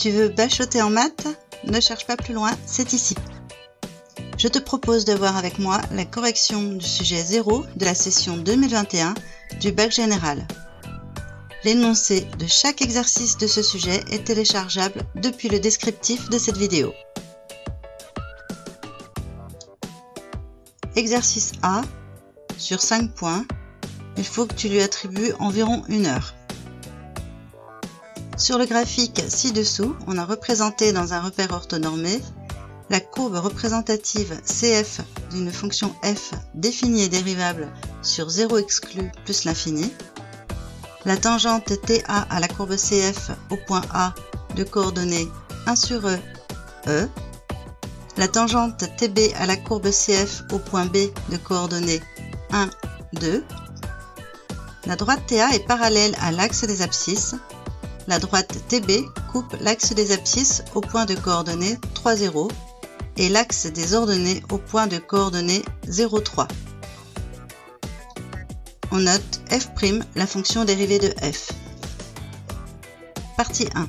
Tu veux bachoter en maths? Ne cherche pas plus loin, c'est ici. Je te propose de voir avec moi la correction du sujet 0 de la session 2021 du bac général. L'énoncé de chaque exercice de ce sujet est téléchargeable depuis le descriptif de cette vidéo. Exercice A, sur 5 points, il faut que tu lui attribues environ 1 heure. Sur le graphique ci-dessous, on a représenté dans un repère orthonormé la courbe représentative CF d'une fonction f définie et dérivable sur 0 exclu plus l'infini, la tangente TA à la courbe CF au point A de coordonnées 1 sur E, la tangente TB à la courbe CF au point B de coordonnées 1, 2, la droite TA est parallèle à l'axe des abscisses, la droite TB coupe l'axe des abscisses au point de coordonnées 3, 0 et l'axe des ordonnées au point de coordonnées 0, 3. On note f', la fonction dérivée de f. Partie 1.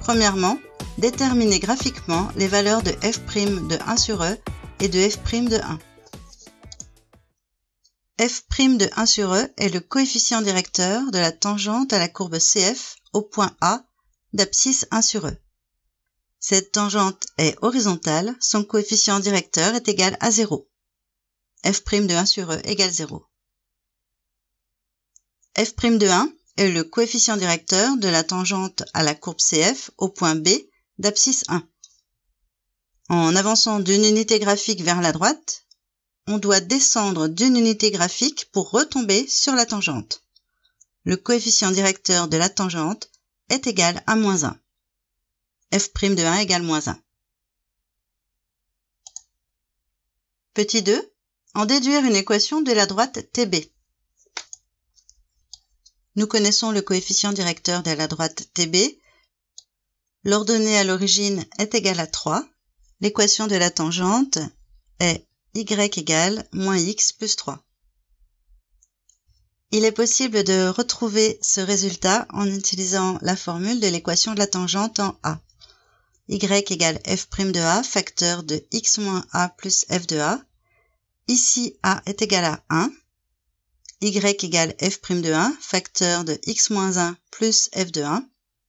Premièrement, déterminer graphiquement les valeurs de f' de 1 sur E et de f' de 1. f' de 1 sur E est le coefficient directeur de la tangente à la courbe CF au point A d'abscisse 1 sur E. Cette tangente est horizontale, son coefficient directeur est égal à 0. f' de 1 sur E égale 0. f' de 1 est le coefficient directeur de la tangente à la courbe CF au point B d'abscisse 1. En avançant d'une unité graphique vers la droite, on doit descendre d'une unité graphique pour retomber sur la tangente. Le coefficient directeur de la tangente est égal à moins 1. f' de 1 égale moins 1. Petit 2. En déduire une équation de la droite TB. Nous connaissons le coefficient directeur de la droite TB. L'ordonnée à l'origine est égale à 3. L'équation de la tangente est y égale moins x plus 3. Il est possible de retrouver ce résultat en utilisant la formule de l'équation de la tangente en A. Y égale f' de A, facteur de x moins A plus f de A. Ici, A est égal à 1. Y égale f' de 1, facteur de x moins 1 plus f de 1,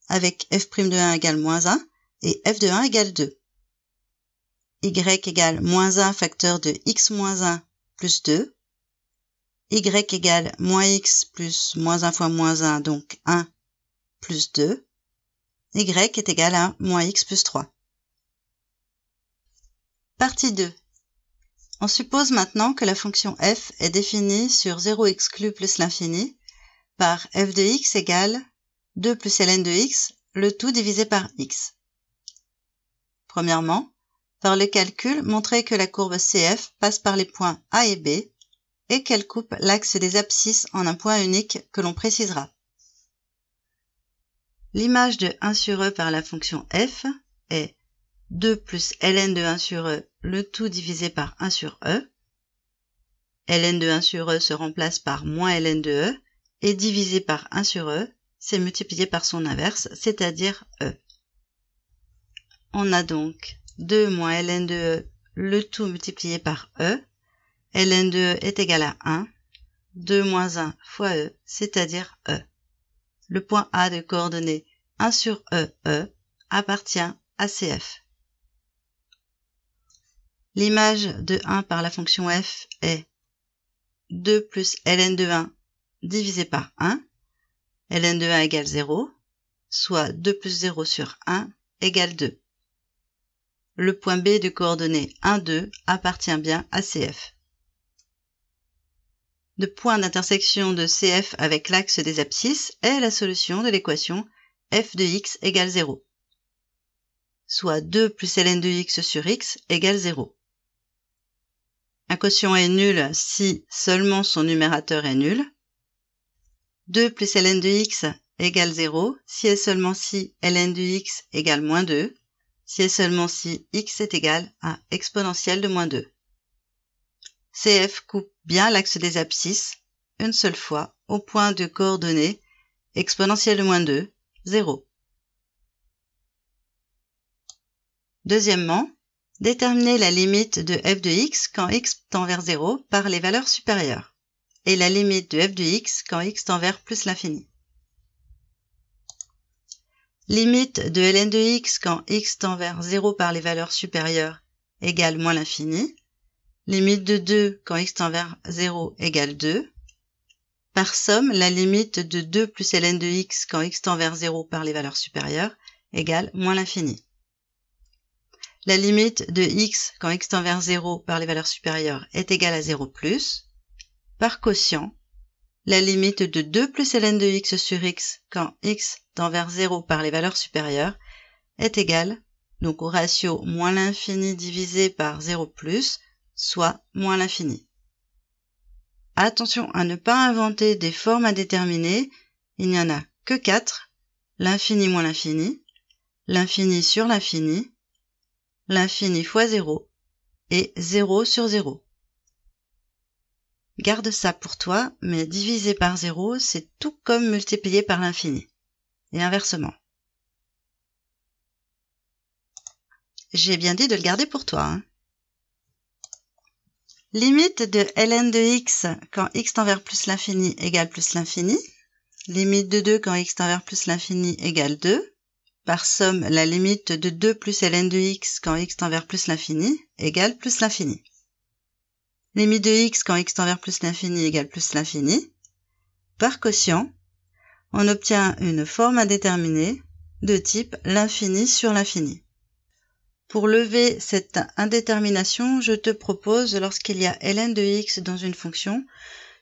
avec f' de 1 égale moins 1 et f de 1 égale 2. Y égale moins 1, facteur de x moins 1 plus 2. Y égale moins x plus moins 1 fois moins 1, donc 1 plus 2. Y est égal à moins x plus 3. Partie 2. On suppose maintenant que la fonction f est définie sur 0 exclu plus l'infini par f de x égale 2 plus ln de x, le tout divisé par x. Premièrement, par le calcul, montrer que la courbe CF passe par les points A et B et qu'elle coupe l'axe des abscisses en un point unique que l'on précisera. L'image de 1 sur E par la fonction f est 2 plus ln de 1 sur E, le tout divisé par 1 sur E. Ln de 1 sur E se remplace par moins ln de E et divisé par 1 sur E, c'est multiplié par son inverse, c'est-à-dire E. On a donc 2 moins ln de E, le tout multiplié par E. Ln de E est égal à 1. 2 moins 1 fois E, c'est-à-dire E. Le point A de coordonnées 1 sur E, E, appartient à CF. L'image de 1 par la fonction f est 2 plus ln de 1 divisé par 1. Ln de 1 égale 0, soit 2 plus 0 sur 1 égale 2. Le point B de coordonnées 1, 2 appartient bien à CF. Le point d'intersection de CF avec l'axe des abscisses est la solution de l'équation f de x égale 0, soit 2 plus ln de x sur x égale 0. Un quotient est nul si seulement son numérateur est nul. 2 plus ln de x égale 0 si et seulement si ln de x égale moins 2, si et seulement si x est égal à exponentielle de moins 2. CF coupe bien l'axe des abscisses une seule fois au point de coordonnées exponentielle de moins 2, 0. Deuxièmement, déterminer la limite de f de x quand x tend vers 0 par les valeurs supérieures et la limite de f de x quand x tend vers plus l'infini. Limite de ln de x quand x tend vers 0 par les valeurs supérieures égale moins l'infini. Limite de 2 quand x tend vers 0 égale 2. Par somme, la limite de 2 plus ln de x quand x tend vers 0 par les valeurs supérieures égale moins l'infini. La limite de x quand x tend vers 0 par les valeurs supérieures est égale à 0 plus. Par quotient, la limite de 2 plus ln de x sur x quand x tend vers 0 par les valeurs supérieures est égale, donc au ratio moins l'infini divisé par 0 plus, soit moins l'infini. Attention à ne pas inventer des formes à déterminer, il n'y en a que 4, l'infini moins l'infini, l'infini sur l'infini, l'infini fois 0 et 0 sur 0. Garde ça pour toi, mais diviser par 0, c'est tout comme multiplier par l'infini. Et inversement. J'ai bien dit de le garder pour toi. Limite de ln de x quand x tend vers plus l'infini égale plus l'infini. Limite de 2 quand x tend vers plus l'infini égale 2. Par somme, la limite de 2 plus ln de x quand x tend vers plus l'infini égale plus l'infini. Limite de x quand x tend vers plus l'infini égale plus l'infini. Par quotient, on obtient une forme à déterminer de type l'infini sur l'infini. Pour lever cette indétermination, je te propose, lorsqu'il y a ln de x dans une fonction,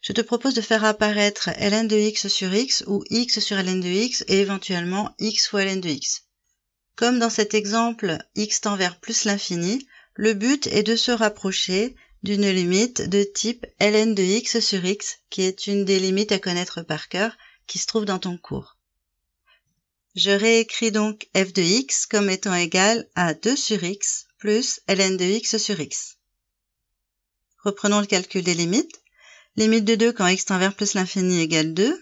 je te propose de faire apparaître ln de x sur x ou x sur ln de x et éventuellement x fois ln de x. Comme dans cet exemple, x tend vers plus l'infini, le but est de se rapprocher d'une limite de type ln de x sur x, qui est une des limites à connaître par cœur, qui se trouve dans ton cours. Je réécris donc f de x comme étant égal à 2 sur x plus ln de x sur x. Reprenons le calcul des limites. Limite de 2 quand x tend vers plus l'infini égale 2.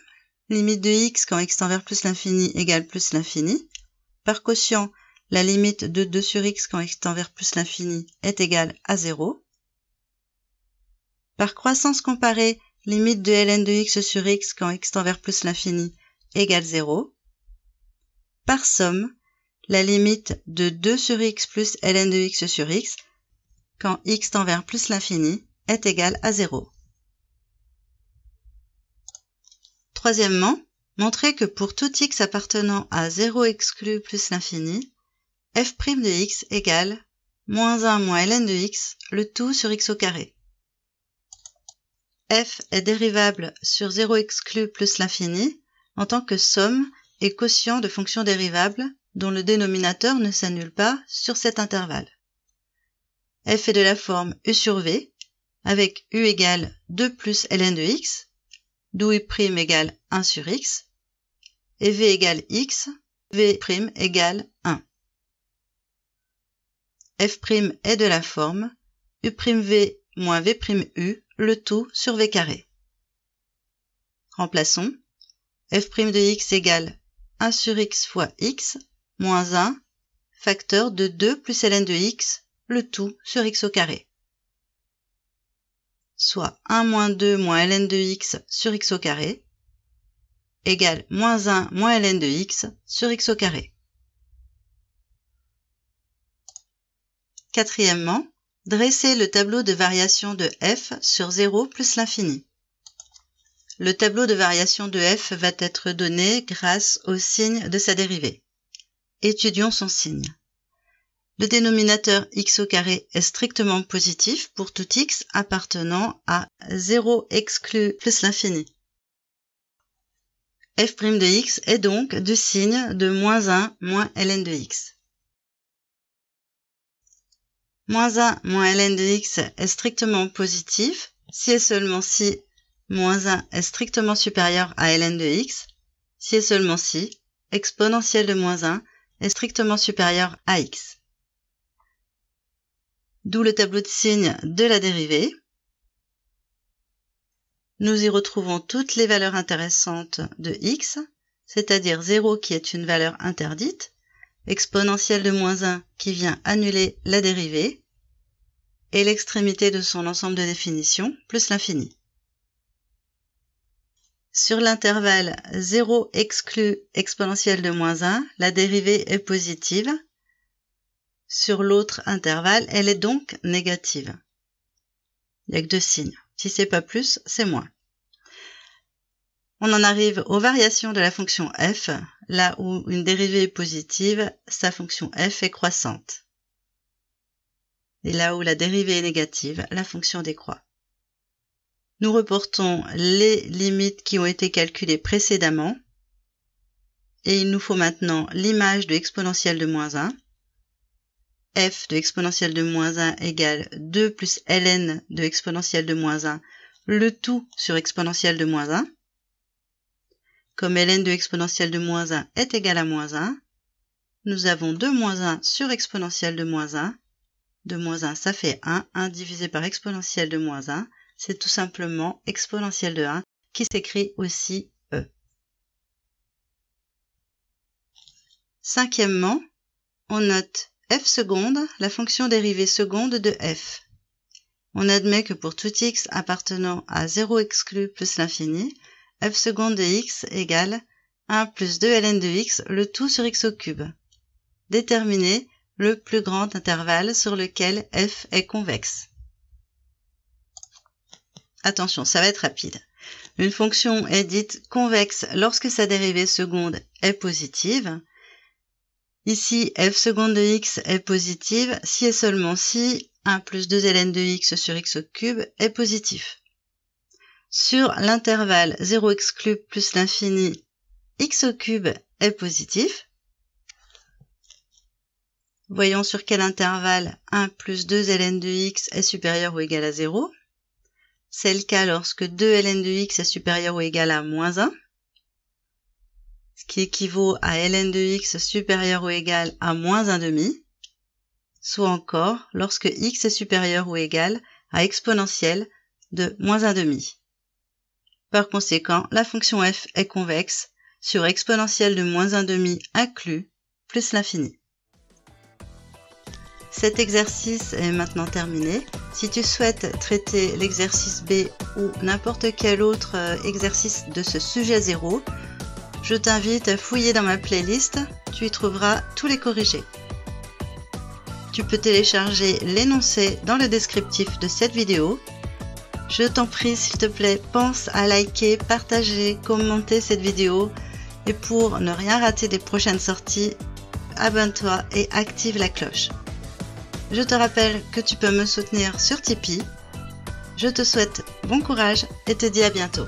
Limite de x quand x tend vers plus l'infini égale plus l'infini. Par quotient, la limite de 2 sur x quand x tend vers plus l'infini est égale à 0. Par croissance comparée, limite de ln de x sur x quand x tend vers plus l'infini égale 0. Par somme, la limite de 2 sur x plus ln de x sur x quand x tend vers plus l'infini est égale à 0. Troisièmement, montrer que pour tout x appartenant à 0 exclu plus l'infini, f' de x égale moins 1 moins ln de x, le tout sur x au carré. F est dérivable sur 0 exclu plus l'infini en tant que somme et quotient de fonctions dérivables dont le dénominateur ne s'annule pas sur cet intervalle. F est de la forme u sur v, avec u égale 2 plus ln de x, d'où u' égale 1 sur x, et v égale x, v' égale 1. F' est de la forme u'v moins v'u, le tout sur v carré. Remplaçons. F' de x égale 1 sur x fois x, moins 1, facteur de 2 plus ln de x, le tout sur x au carré. Soit 1 moins 2 moins ln de x sur x au carré, égale moins 1 moins ln de x sur x au carré. Quatrièmement, dresser le tableau de variation de f sur 0 plus l'infini. Le tableau de variation de f va être donné grâce au signe de sa dérivée. Étudions son signe. Le dénominateur x au carré est strictement positif pour tout x appartenant à 0 exclu plus l'infini. F' de x est donc du signe de moins 1 moins ln de x. Moins 1 moins ln de x est strictement positif si et seulement si moins 1 est strictement supérieur à ln de x, si et seulement si exponentielle de moins 1 est strictement supérieur à x. D'où le tableau de signes de la dérivée. Nous y retrouvons toutes les valeurs intéressantes de x, c'est-à-dire 0 qui est une valeur interdite, exponentielle de moins 1 qui vient annuler la dérivée, et l'extrémité de son ensemble de définition plus l'infini. Sur l'intervalle 0 exclu exponentielle de moins 1, la dérivée est positive. Sur l'autre intervalle, elle est donc négative. Il n'y a que deux signes. Si c'est pas plus, c'est moins. On en arrive aux variations de la fonction f. Là où une dérivée est positive, sa fonction f est croissante. Et là où la dérivée est négative, la fonction décroît. Nous reportons les limites qui ont été calculées précédemment. Et il nous faut maintenant l'image de exponentielle de moins 1. F de exponentielle de moins 1 égale 2 plus ln de exponentielle de moins 1, le tout sur exponentielle de moins 1. Comme ln de exponentielle de moins 1 est égal à moins 1, nous avons 2 moins 1 sur exponentielle de moins 1. 2 moins 1, ça fait 1. 1 divisé par exponentielle de moins 1, c'est tout simplement exponentielle de 1 qui s'écrit aussi E. Cinquièmement, on note f seconde, la fonction dérivée seconde de f. On admet que pour tout x appartenant à 0 exclu plus l'infini, f seconde de x égale 1 plus 2 ln de x, le tout sur x au cube. Déterminer le plus grand intervalle sur lequel f est convexe. Attention, ça va être rapide. Une fonction est dite convexe lorsque sa dérivée seconde est positive. Ici, f seconde de x est positive si et seulement si 1 plus 2 ln de x sur x au cube est positif. Sur l'intervalle 0 exclu plus l'infini, x au cube est positif. Voyons sur quel intervalle 1 plus 2 ln de x est supérieur ou égal à 0. C'est le cas lorsque 2 ln de x est supérieur ou égal à moins 1. Ce qui équivaut à ln de x supérieur ou égal à moins 1/2, soit encore lorsque x est supérieur ou égal à exponentielle de moins 1/2. Par conséquent, la fonction f est convexe sur exponentielle de moins 1/2 inclus plus l'infini. Cet exercice est maintenant terminé. Si tu souhaites traiter l'exercice B ou n'importe quel autre exercice de ce sujet 0, je t'invite à fouiller dans ma playlist, tu y trouveras tous les corrigés. Tu peux télécharger l'énoncé dans le descriptif de cette vidéo. Je t'en prie, s'il te plaît, pense à liker, partager, commenter cette vidéo. Et pour ne rien rater des prochaines sorties, abonne-toi et active la cloche. Je te rappelle que tu peux me soutenir sur Tipeee. Je te souhaite bon courage et te dis à bientôt.